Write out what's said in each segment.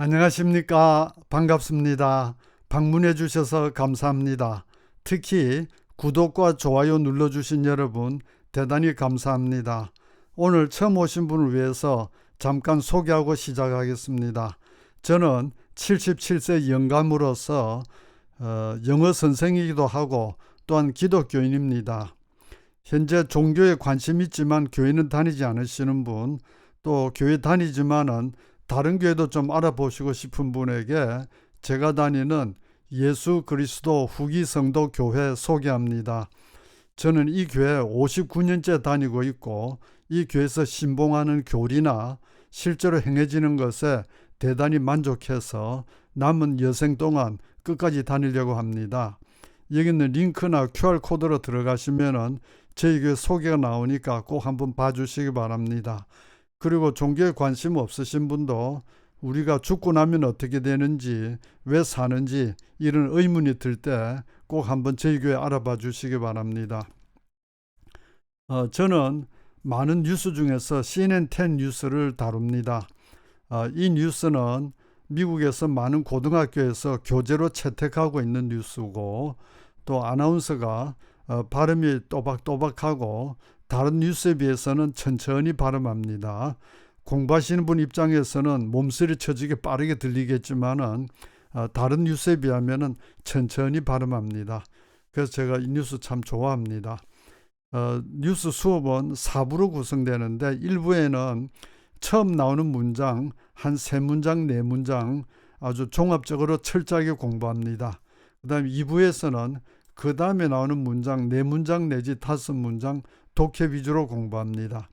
안녕하십니까. 반갑습니다. 방문해 주셔서 감사합니다. 특히 구독과 좋아요 눌러주신 여러분 대단히 감사합니다. 오늘 처음 오신 분을 위해서 잠깐 소개하고 시작하겠습니다. 저는 77세 영감으로서 영어 선생이기도 하고 또한 기독교인입니다. 현재 종교에 관심 있지만 교회는 다니지 않으시는 분, 또 교회 다니지만은 다른 교회도 좀 알아보시고 싶은 분에게 제가 다니는 예수 그리스도 후기 성도 교회 소개합니다. 저는 이 교회 59년째 다니고 있고 이 교회에서 신봉하는 교리나 실제로 행해지는 것에 대단히 만족해서 남은 여생 동안 끝까지 다니려고 합니다. 여기 있는 링크나 QR코드로 들어가시면은 저희 교회 소개가 나오니까 꼭 한번 봐주시기 바랍니다. 그리고 종교에 관심 없으신 분도 우리가 죽고 나면 어떻게 되는지, 왜 사는지 이런 의문이 들 때 꼭 한번 저희 교회 알아봐 주시기 바랍니다. 저는 많은 뉴스 중에서 CNN10 뉴스를 다룹니다. 이 뉴스는 미국에서 많은 고등학교에서 교재로 채택하고 있는 뉴스고, 또 아나운서가 발음이 또박또박하고 다른 뉴스에 비해서는 천천히 발음합니다. 공부하시는 분 입장에서는 몸소리 쳐지게 빠르게 들리겠지만은 다른 뉴스에 비하면은 천천히 발음합니다. 그래서 제가 이 뉴스 참 좋아합니다. 뉴스 수업은 4부로 구성되는데 1부에는 처음 나오는 문장 한 3문장, 4문장 아주 종합적으로 철저하게 공부합니다. 그 다음에 2부에서는 그 다음에 나오는 문장 4문장 내지 5문장 독해 위주로 공부합니다.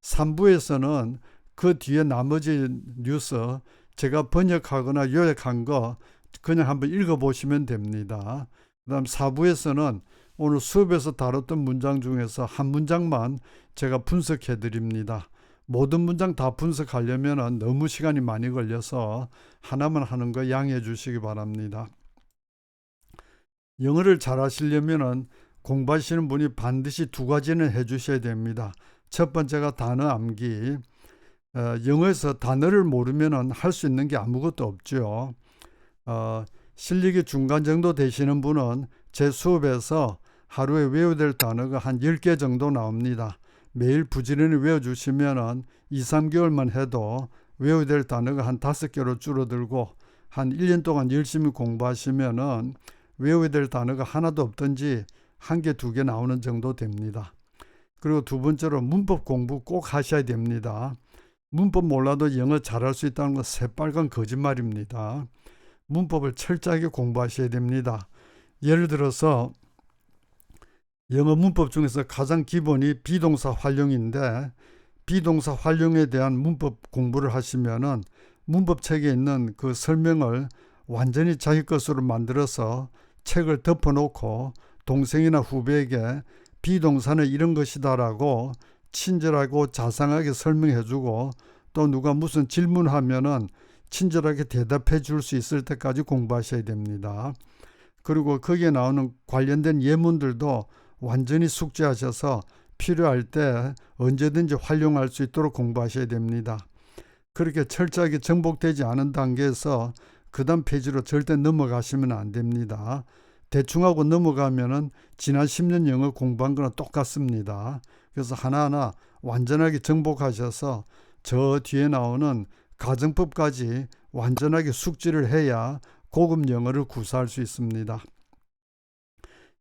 3부에서는 그 뒤에 나머지 뉴스 제가 번역하거나 요약한 거 그냥 한번 읽어보시면 됩니다. 그 다음 4부에서는 오늘 수업에서 다뤘던 문장 중에서 한 문장만 제가 분석해 드립니다. 모든 문장 다 분석하려면 너무 시간이 많이 걸려서 하나만 하는 거 양해해 주시기 바랍니다. 영어를 잘 하시려면 공부하시는 분이 반드시 2가지는 해 주셔야 됩니다. 첫 번째가 단어 암기. 영어에서 단어를 모르면 할 수 있는 게 아무것도 없죠. 실력이 중간 정도 되시는 분은 제 수업에서 하루에 외워야 될 단어가 한 10개 정도 나옵니다. 매일 부지런히 외워주시면 2, 3개월만 해도 외워야 될 단어가 한 5개로 줄어들고 한 1년 동안 열심히 공부하시면 외워야 될 단어가 하나도 없든지 1개, 2개 나오는 정도 됩니다. 그리고 두 번째로 문법 공부 꼭 하셔야 됩니다. 문법 몰라도 영어 잘할 수 있다는 건 새빨간 거짓말입니다. 문법을 철저하게 공부하셔야 됩니다. 예를 들어서 영어 문법 중에서 가장 기본이 비동사 활용인데 비동사 활용에 대한 문법 공부를 하시면은 문법책에 있는 그 설명을 완전히 자기 것으로 만들어서 책을 덮어놓고 동생이나 후배에게 비동사는 이런 것이다라고 친절하고 자상하게 설명해주고 또 누가 무슨 질문하면은 친절하게 대답해 줄 수 있을 때까지 공부하셔야 됩니다. 그리고 거기에 나오는 관련된 예문들도 완전히 숙지하셔서 필요할 때 언제든지 활용할 수 있도록 공부하셔야 됩니다. 그렇게 철저하게 정복되지 않은 단계에서 그 다음 페이지로 절대 넘어가시면 안 됩니다. 대충 하고 넘어가면은 지난 10년 영어 공부한 거랑 똑같습니다. 그래서 하나하나 완전하게 정복하셔서 저 뒤에 나오는 가정법까지 완전하게 숙지를 해야 고급 영어를 구사할 수 있습니다.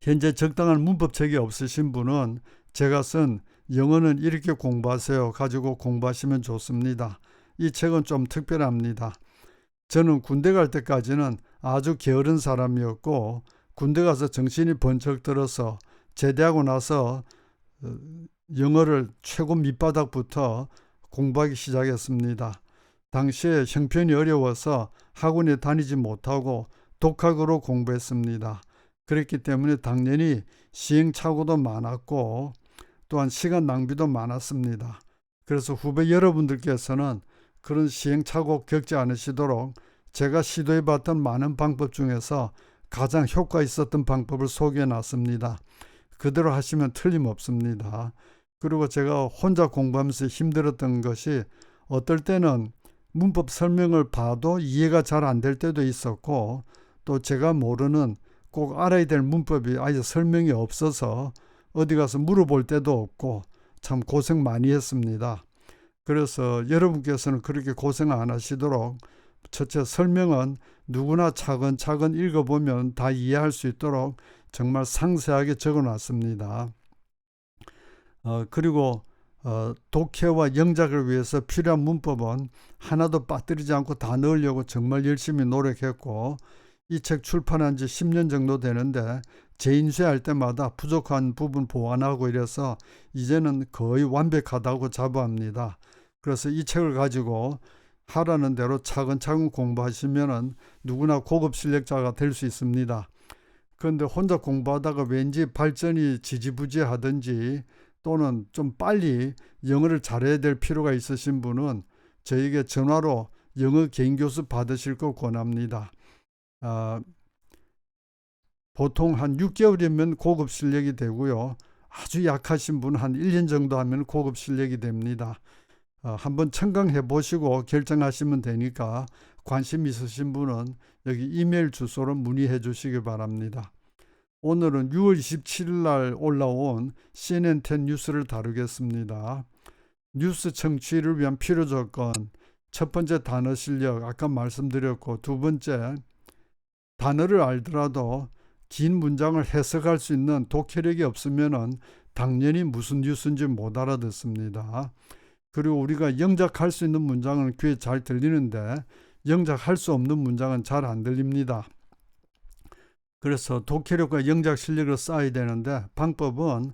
현재 적당한 문법책이 없으신 분은 제가 쓴 영어는 이렇게 공부하세요 가지고 공부하시면 좋습니다. 이 책은 좀 특별합니다. 저는 군대 갈 때까지는 아주 게으른 사람이었고 군대 가서 정신이 번쩍 들어서 제대하고 나서 영어를 최고 밑바닥부터 공부하기 시작했습니다. 당시에 형편이 어려워서 학원에 다니지 못하고 독학으로 공부했습니다. 그렇기 때문에 당연히 시행착오도 많았고 또한 시간 낭비도 많았습니다. 그래서 후배 여러분들께서는 그런 시행착오 겪지 않으시도록 제가 시도해봤던 많은 방법 중에서 가장 효과 있었던 방법을 소개해 놨습니다. 그대로 하시면 틀림없습니다. 그리고 제가 혼자 공부하면서 힘들었던 것이 어떨 때는 문법 설명을 봐도 이해가 잘 안 될 때도 있었고, 또 제가 모르는 꼭 알아야 될 문법이 아예 설명이 없어서 어디 가서 물어볼 때도 없고 참 고생 많이 했습니다. 그래서 여러분께서는 그렇게 고생 안 하시도록 첫째, 설명은 누구나 차근차근 읽어보면 다 이해할 수 있도록 정말 상세하게 적어놨습니다. 그리고 독해와 영작을 위해서 필요한 문법은 하나도 빠뜨리지 않고 다 넣으려고 정말 열심히 노력했고, 이 책 출판한 지 10년 정도 되는데 재인쇄할 때마다 부족한 부분 보완하고 이래서 이제는 거의 완벽하다고 자부합니다. 그래서 이 책을 가지고 하라는 대로 차근차근 공부하시면 누구나 고급 실력자가 될 수 있습니다. 그런데 혼자 공부하다가 왠지 발전이 지지부지하든지 또는 좀 빨리 영어를 잘해야 될 필요가 있으신 분은 저에게 전화로 영어 개인 교습 받으실 거 권합니다. 보통 한 6개월이면 고급 실력이 되고요. 아주 약하신 분은 한 1년 정도 하면 고급 실력이 됩니다. 한번 청강해 보시고 결정하시면 되니까 관심 있으신 분은 여기 이메일 주소로 문의해 주시기 바랍니다. 오늘은 6월 27일 날 올라온 CNN10 뉴스를 다루겠습니다. 뉴스 청취를 위한 필요 조건, 첫 번째 단어 실력 아까 말씀드렸고, 두 번째 단어를 알더라도 긴 문장을 해석할 수 있는 독해력이 없으면 당연히 무슨 뉴스인지 못 알아듣습니다. 그리고 우리가 영작할 수 있는 문장은 귀에 잘 들리는데 영작할 수 없는 문장은 잘 안 들립니다. 그래서 독해력과 영작 실력을 쌓아야 되는데 방법은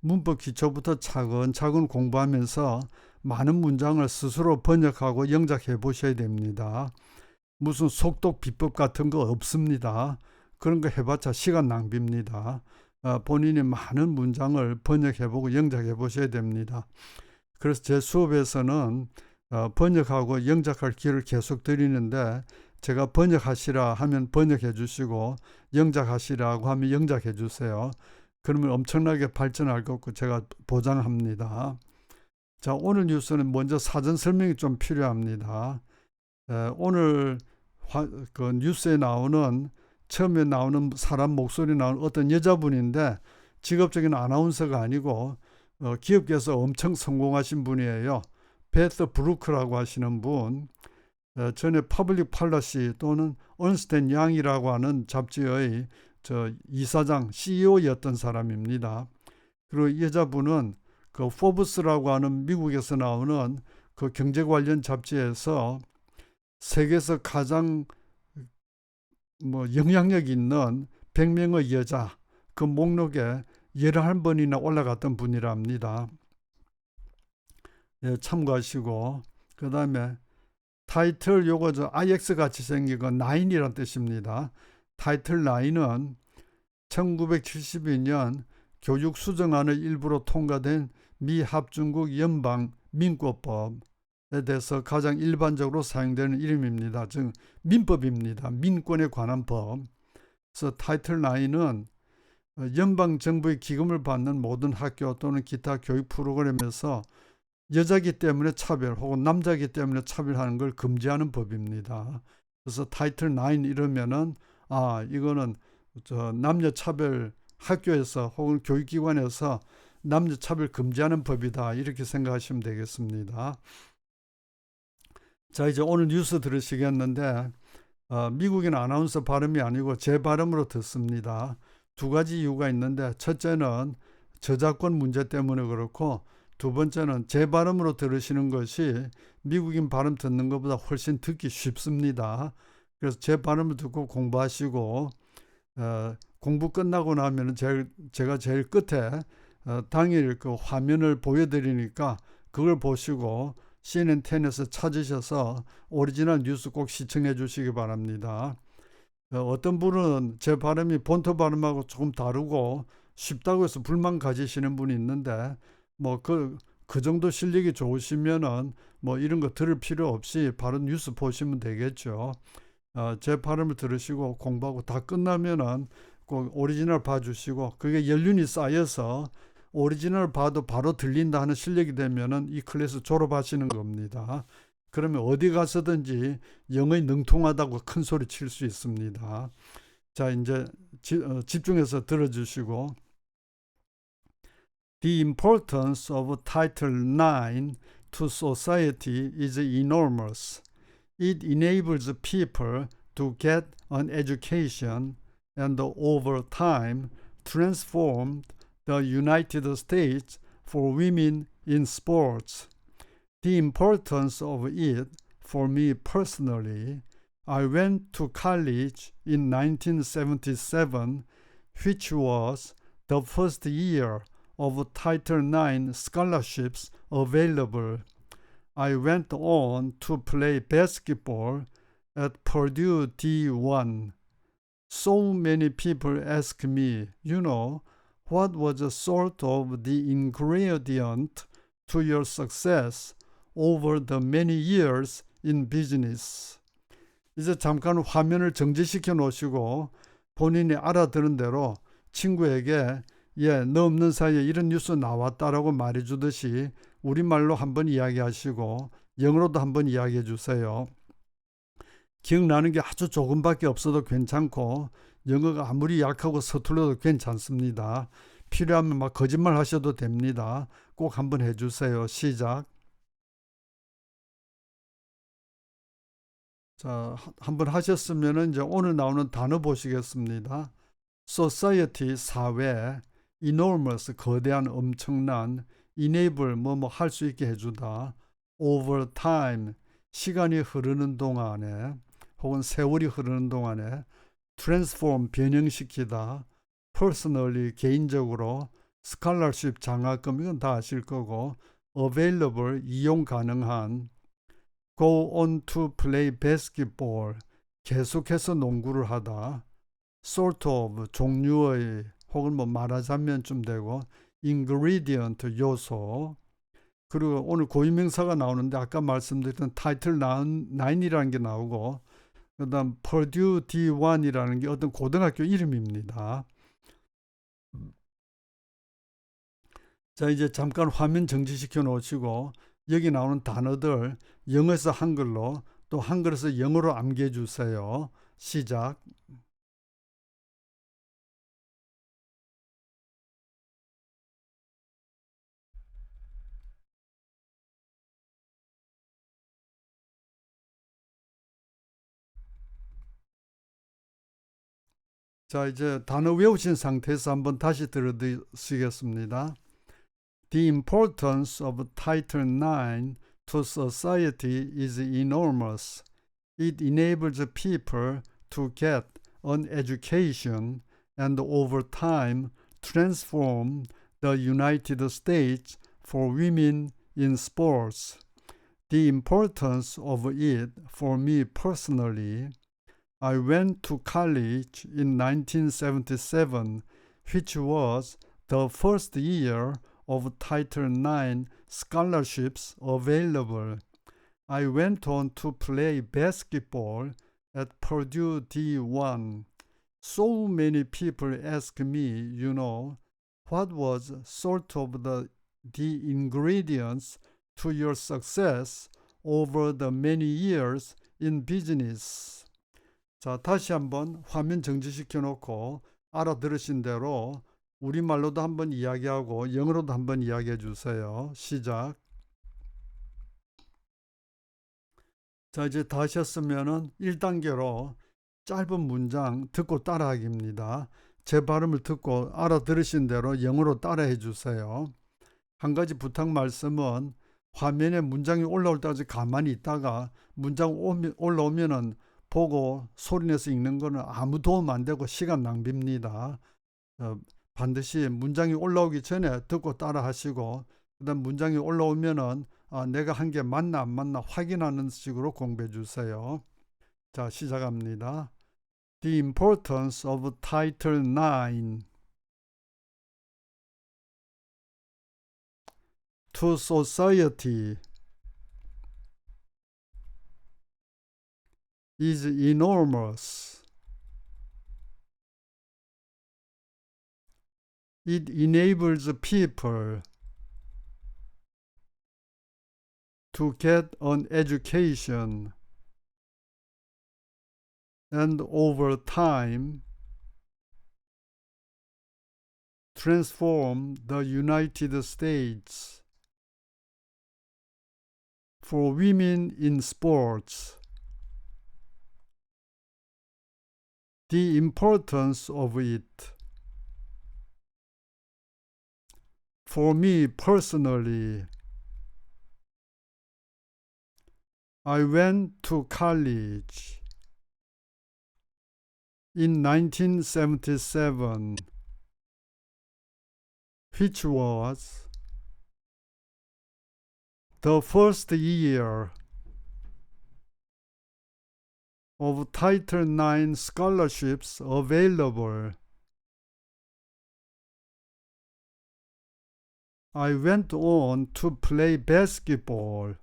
문법 기초부터 차근차근 공부하면서 많은 문장을 스스로 번역하고 영작해 보셔야 됩니다. 무슨 속독 비법 같은 거 없습니다. 그런 거 해봤자 시간 낭비입니다. 본인이 많은 문장을 번역해보고 영작해보셔야 됩니다. 그래서 제 수업에서는 번역하고 영작할 기회를 계속 드리는데 제가 번역하시라 하면 번역해 주시고 영작하시라고 하면 영작해 주세요. 그러면 엄청나게 발전할 것 같고 제가 보장합니다. 자, 오늘 뉴스는 먼저 사전 설명이 좀 필요합니다. 오늘 그 뉴스에 나오는 처음에 나오는 사람 목소리 나오는 어떤 여자분인데 직업적인 아나운서가 아니고 기업계에서 엄청 성공하신 분이에요. 베트 브루크라고 하시는 분, 전에 퍼블릭 팔러시 또는 언스텐 양이라고 하는 잡지의 이사장, CEO였던 사람입니다. 그리고 이 여자분은 그 포브스라고 하는 미국에서 나오는 그 경제 관련 잡지에서 세계에서 가장 영향력 있는 100명의 여자 그 목록에 11번이나 올라갔던 분이랍니다. 예, 참고하시고, 그 다음에 타이틀 요거 IX 같이 생긴 건 9이란 뜻입니다. 타이틀 9은 1972년 교육 수정안의 일부로 통과된 미 합중국 연방 민법법에 대해서 가장 일반적으로 사용되는 이름입니다. 즉 민법입니다. 민권에 관한 법. 그래서 타이틀 9은 연방 정부의 기금을 받는 모든 학교 또는 기타 교육 프로그램에서 여자기 때문에 차별 혹은 남자기 때문에 차별하는 걸 금지하는 법입니다. 그래서 타이틀 9 이러면은 이거는 남녀 차별 학교에서 혹은 교육기관에서 남녀 차별 금지하는 법이다 이렇게 생각하시면 되겠습니다. 자, 이제 오늘 뉴스 들으시겠는데 미국인 아나운서 발음이 아니고 제 발음으로 듣습니다. 두 가지 이유가 있는데 첫째는 저작권 문제 때문에 그렇고 두 번째는 제 발음으로 들으시는 것이 미국인 발음 듣는 것보다 훨씬 듣기 쉽습니다. 그래서 제 발음을 듣고 공부하시고 공부 끝나고 나면 제가 제일 끝에 당일 그 화면을 보여드리니까 그걸 보시고 CNN10에서 찾으셔서 오리지널 뉴스 꼭 시청해 주시기 바랍니다. 어떤 분은 제 발음이 본토 발음하고 조금 다르고 쉽다고 해서 불만 가지시는 분이 있는데 그 정도 실력이 좋으시면은 이런 거 들을 필요 없이 바로 뉴스 보시면 되겠죠. 제 발음을 들으시고 공부하고 다 끝나면은 꼭 오리지널 봐주시고 그게 연륜이 쌓여서 오리지널 봐도 바로 들린다 하는 실력이 되면은 이 클래스 졸업하시는 겁니다. 그러면 어디 가서든지 영어에 능통하다고 큰 소리 칠 수 있습니다. 자, 이제 집중해서 들어주시고. The importance of Title IX to society is enormous. It enables people to get an education and over time transformed the United States for women in sports. The importance of it for me personally, I went to college in 1977, which was the first year of Title IX scholarships available. I went on to play basketball at Purdue D1. So many people ask me, what was sort of the ingredient to your success over the many years in business. 이제 잠깐 화면을 정지시켜 놓으시고 본인이 알아들은 대로 친구에게 너 없는 사이에 이런 뉴스 나왔다라고 말해주듯이 우리말로 한번 이야기하시고 영어로도 한번 이야기해 주세요. 기억나는 게 아주 조금밖에 없어도 괜찮고 영어가 아무리 약하고 서툴러도 괜찮습니다. 필요하면 막 거짓말 하셔도 됩니다. 꼭 한번 해주세요. 시작. 자, 한번 하셨으면 이제 오늘 나오는 단어 보시겠습니다. society, 사회, enormous, 거대한, 엄청난, enable, 할 수 있게 해주다, over time, 시간이 흐르는 동안에 혹은 세월이 흐르는 동안에 transform, 변형시키다, personally, 개인적으로, scholarship, 장학금, 이건 다 아실 거고, available, 이용 가능한, go on to play basketball, 계속해서 농구를 하다, sort of, 종류의, 혹은 말하자면쯤 되고, ingredient, 요소, 그리고 오늘 고유명사가 나오는데 아까 말씀드렸던 타이틀 9이라는 게 나오고 그 다음 Purdue D1이라는 게 어떤 고등학교 이름입니다. 자, 이제 잠깐 화면 정지시켜 놓으시고 여기 나오는 단어들 영어에서 한글로 또 한글에서 영어로 암기해 주세요. 시작. 자, 이제 단어 외우신 상태에서 한번 다시 들어드리겠습니다. The importance of Title IX to society is enormous. It enables people to get an education and over time transform the United States for women in sports. The importance of it for me personally, I went to college in 1977, which was the first year of Title IX scholarships available. I went on to play basketball at Purdue D1. So many people ask me, what was sort of the ingredients to your success over the many years in business. 자, 다시 한번 화면 정지시켜 놓고 알아들으신 대로 우리말로도 한번 이야기하고 영어로도 한번 이야기해 주세요. 시작. 자, 이제 다 하셨으면은 1단계로 짧은 문장 듣고 따라하기입니다. 제 발음을 듣고 알아들으신 대로 영어로 따라해 주세요. 한 가지 부탁 말씀은 화면에 문장이 올라올 때까지 가만히 있다가 문장 올라오면은 보고 소리내서 읽는 거는 아무 도움 안 되고 시간 낭비입니다. 반드시 문장이 올라오기 전에 듣고 따라 하시고 그다음 문장이 올라오면은 내가 한 게 맞나 안 맞나 확인하는 식으로 공부해 주세요. 자, 시작합니다. The importance of Title IX to society is enormous. It enables people to get an education, and over time transform the United States. For women in sports, the importance of it. For me personally, I went to college in 1977, which was the first year of Title IX scholarships available. I went on to play basketball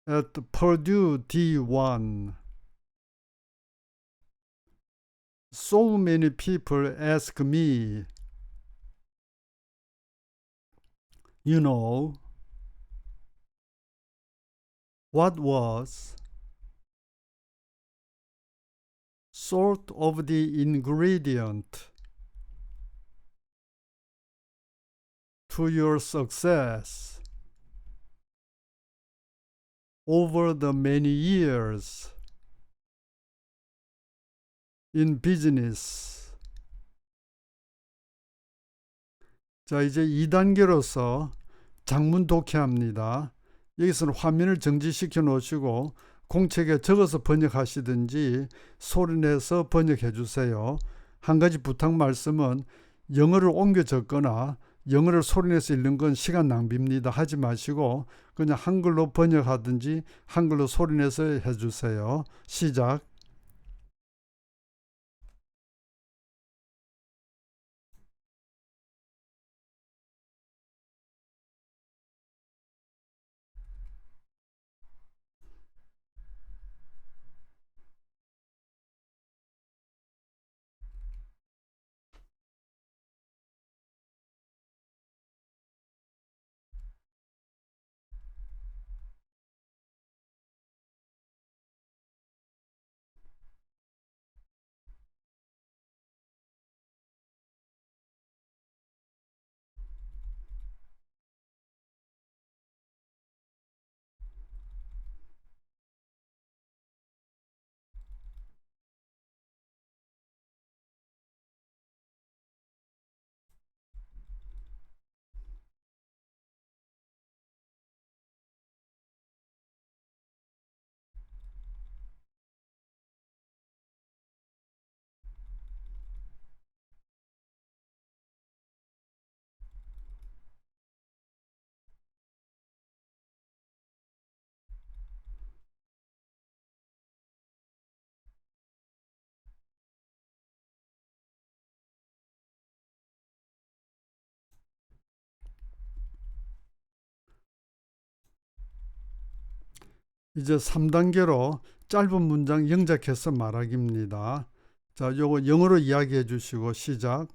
at Purdue D1. So many people ask me, what was sort of the ingredient to your success over the many years in business. 자, 이제 2단계로서 장문 독해합니다. 여기서는 화면을 정지시켜 놓으시고 공책에 적어서 번역하시든지 소리내서 번역해 주세요. 한 가지 부탁 말씀은 영어를 옮겨 적거나 영어를 소리내서 읽는 건 시간 낭비입니다. 하지 마시고 그냥 한글로 번역하든지 한글로 소리내서 해주세요. 시작. 이제 3단계로 짧은 문장 영작해서 말하기입니다. 자, 요거 영어로 이야기해 주시고 시작.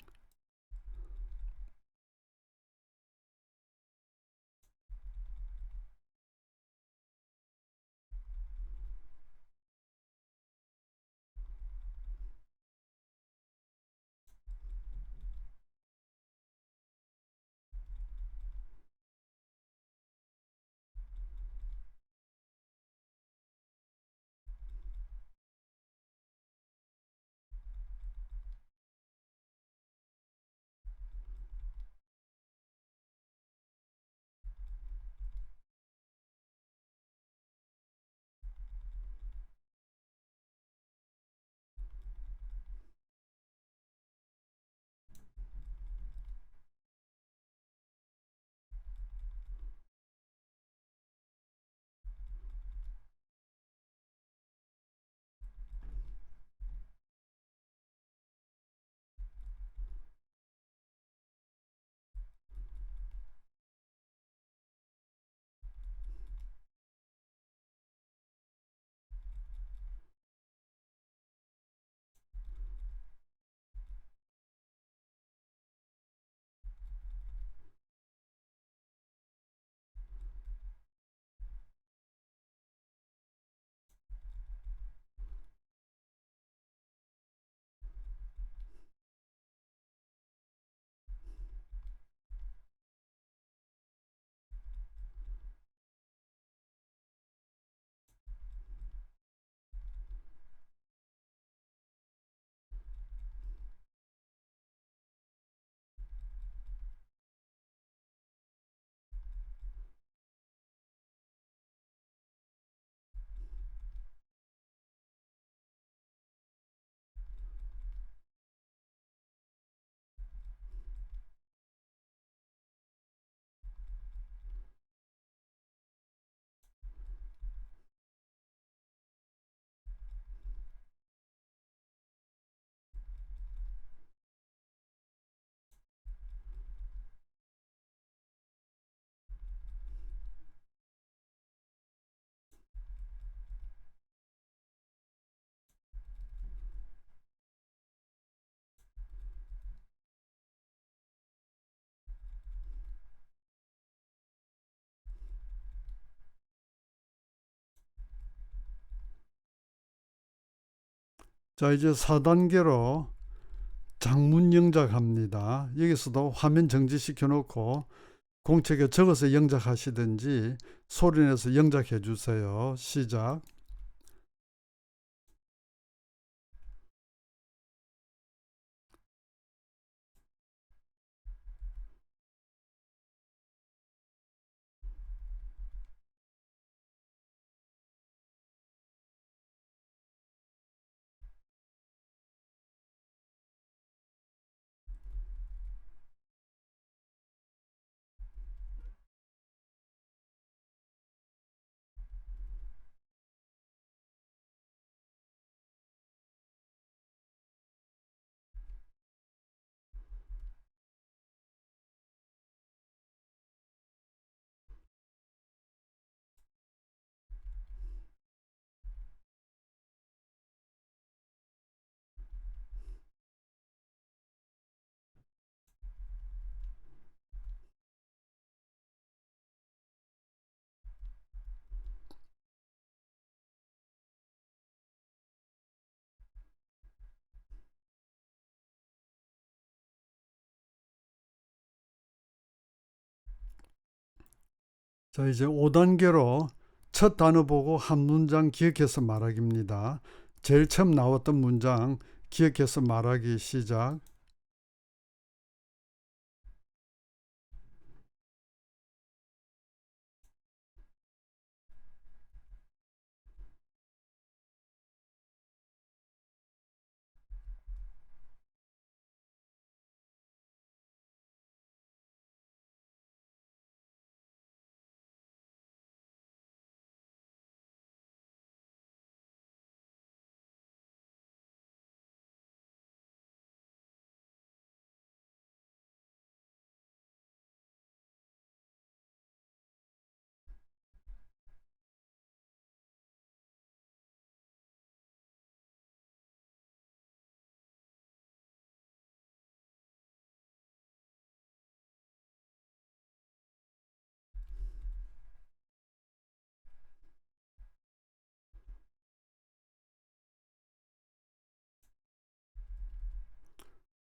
자, 이제 4단계로 장문 영작합니다. 여기서도 화면 정지시켜 놓고 공책에 적어서 영작하시든지 소리내서 영작해 주세요. 시작. 자, 이제 5단계로 첫 단어 보고 한 문장 기억해서 말하기입니다. 제일 처음 나왔던 문장 기억해서 말하기 시작.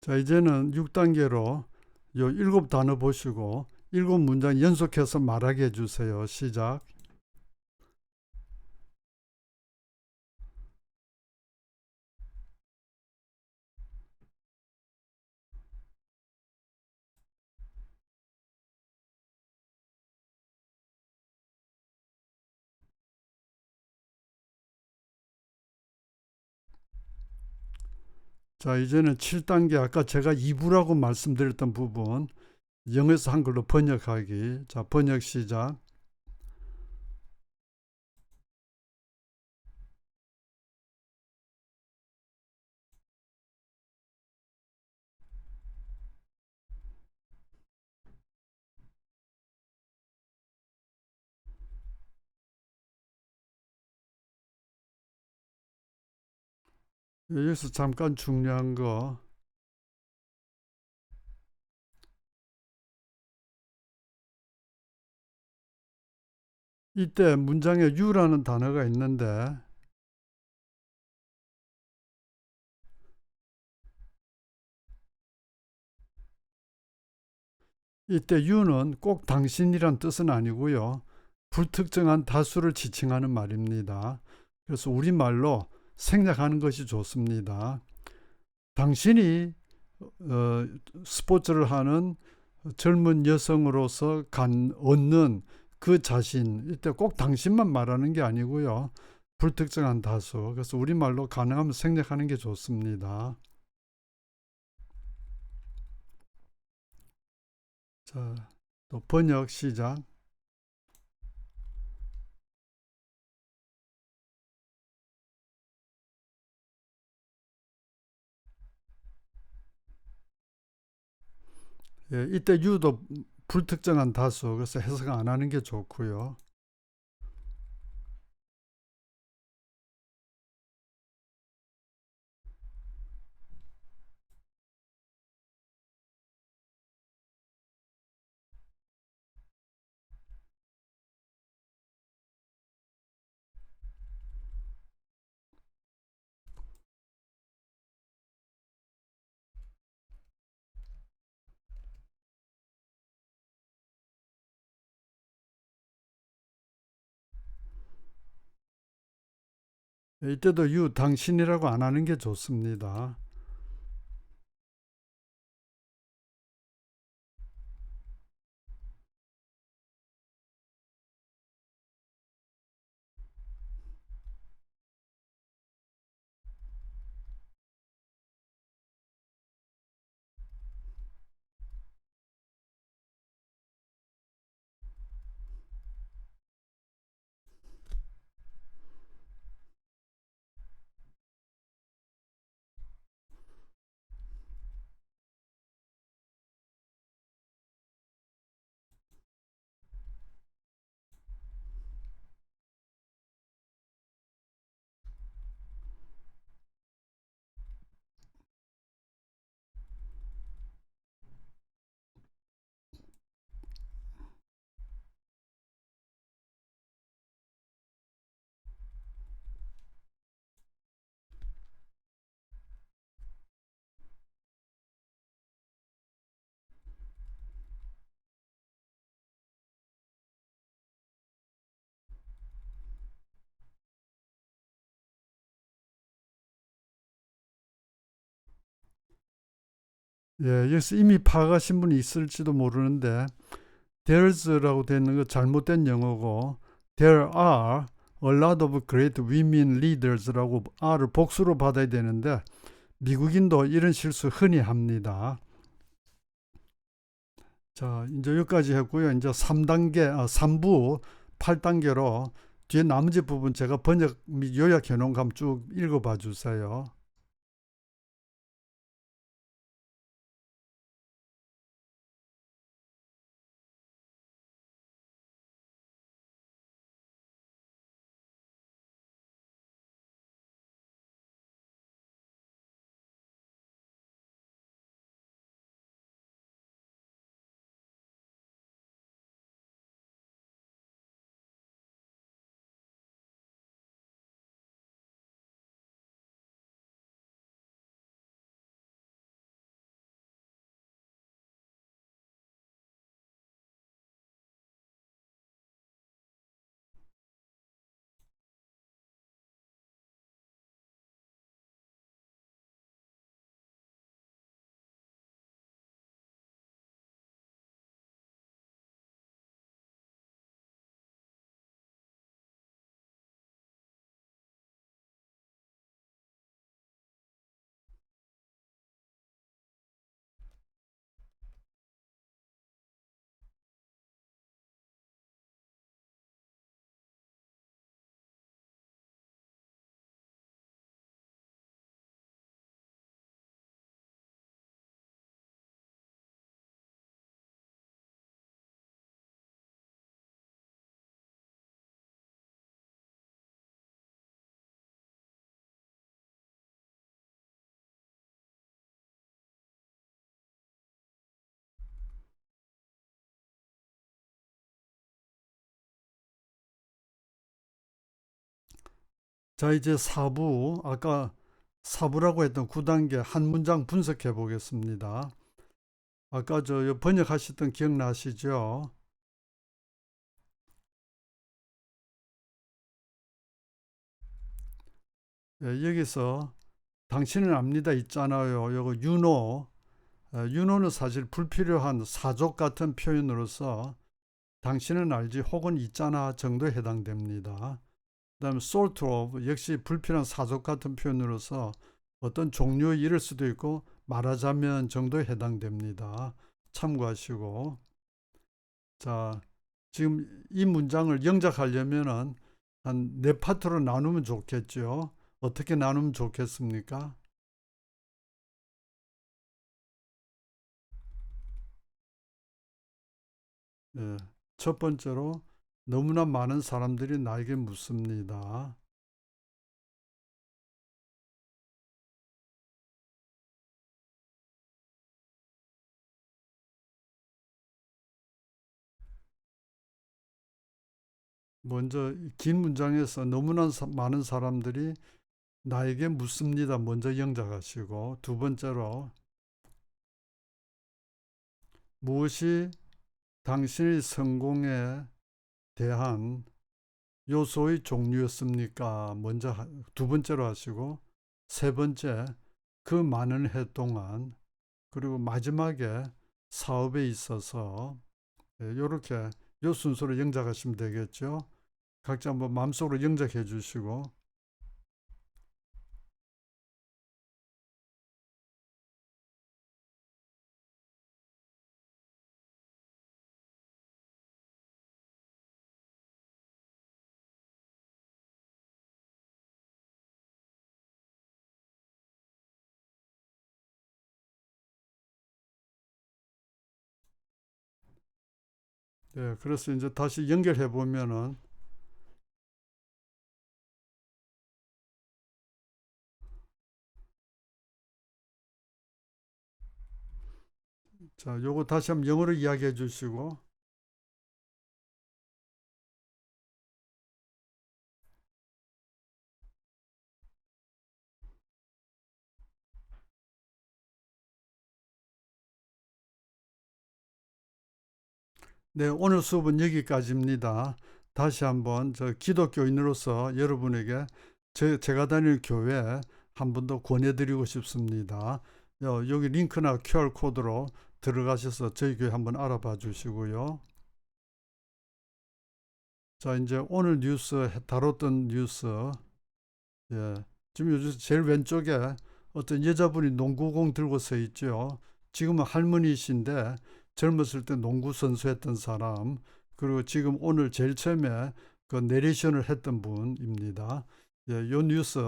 자, 이제는 6단계로 요 7단어 보시고 7문장 연속해서 말하게 해주세요. 시작. 자, 이제는 7단계 아까 제가 2부라고 말씀드렸던 부분 영어에서 한글로 번역하기. 자, 번역 시작. 여기서 잠깐 중요한 거 이때 문장에 you라는 단어가 있는데 이때 you는 꼭 당신이란 뜻은 아니고요. 불특정한 다수를 지칭하는 말입니다. 그래서 우리말로 생략하는 것이 좋습니다. 당신이 스포츠를 하는 젊은 여성으로서 얻는 그 자신, 이때 꼭 당신만 말하는 게 아니고요. 불특정한 다수. 그래서 우리말로 가능하면 생략하는 게 좋습니다. 자, 또 번역 시작. 예, 이때 you도 불특정한 다수. 그래서 해석 안 하는 게 좋고요. 이때도 you, 당신이라고 안 하는 게 좋습니다. 예, 여기서 이미 파악하신 분이 있을지도 모르는데 there's라고 되어 있는 거 잘못된 영어고 there are a lot of great women leaders라고 R을 복수로 받아야 되는데 미국인도 이런 실수 흔히 합니다. 자, 이제 여기까지 했고요. 이제 3부 8단계로 뒤에 나머지 부분 제가 번역 및 요약해 놓은 거 한번 쭉 읽어봐 주세요. 자, 이제 4부, 아까 4부라고 했던 9단계 한 문장 분석해 보겠습니다. 아까 저 번역하셨던 기억나시죠? 예, 여기서 당신은 압니다 있잖아요. 요거 you know. you know는 사실 불필요한 사족 같은 표현으로서 당신은 알지 혹은 있잖아 정도에 해당됩니다. 그다음에 sort of 역시 불필요한 사족 같은 표현으로서 어떤 종류의 일일 수도 있고 말하자면 정도에 해당됩니다. 참고하시고. 자, 지금 이 문장을 영작하려면은 한 네 파트로 나누면 좋겠죠. 어떻게 나누면 좋겠습니까? 예, 첫 번째로 너무나 많은 사람들이 나에게 묻습니다. 먼저 긴 문장에서 너무나 많은 사람들이 나에게 묻습니다. 먼저 영작하시고 두 번째로 무엇이 당신의 성공에 대한 요소의 종류였습니까? 먼저 두 번째로 하시고, 세 번째 그 많은 해 동안, 그리고 마지막에 사업에 있어서 이렇게 요 순서로 영작하시면 되겠죠. 각자 한번 마음속으로 영작해 주시고, 그래서 이제 다시 연결해 보면은, 자, 요거 다시 한번 영어로 이야기해 주시고, 네, 오늘 수업은 여기까지입니다. 다시 한번 저 기독교인으로서 여러분에게 제가 다니는 교회 한 번 더 권해드리고 싶습니다. 여기 링크나 QR 코드로 들어가셔서 저희 교회 한번 알아봐 주시고요. 자, 이제 오늘 뉴스, 다뤘던 뉴스, 예, 지금 요즘 제일 왼쪽에 어떤 여자분이 농구공 들고 서 있죠. 지금은 할머니이신데 젊었을 때 농구 선수했던 사람, 그리고 지금 오늘 제일 처음에 그 내레이션을 했던 분입니다. 예, 요 뉴스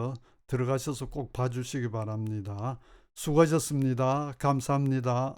들어가셔서 꼭 봐주시기 바랍니다. 수고하셨습니다. 감사합니다.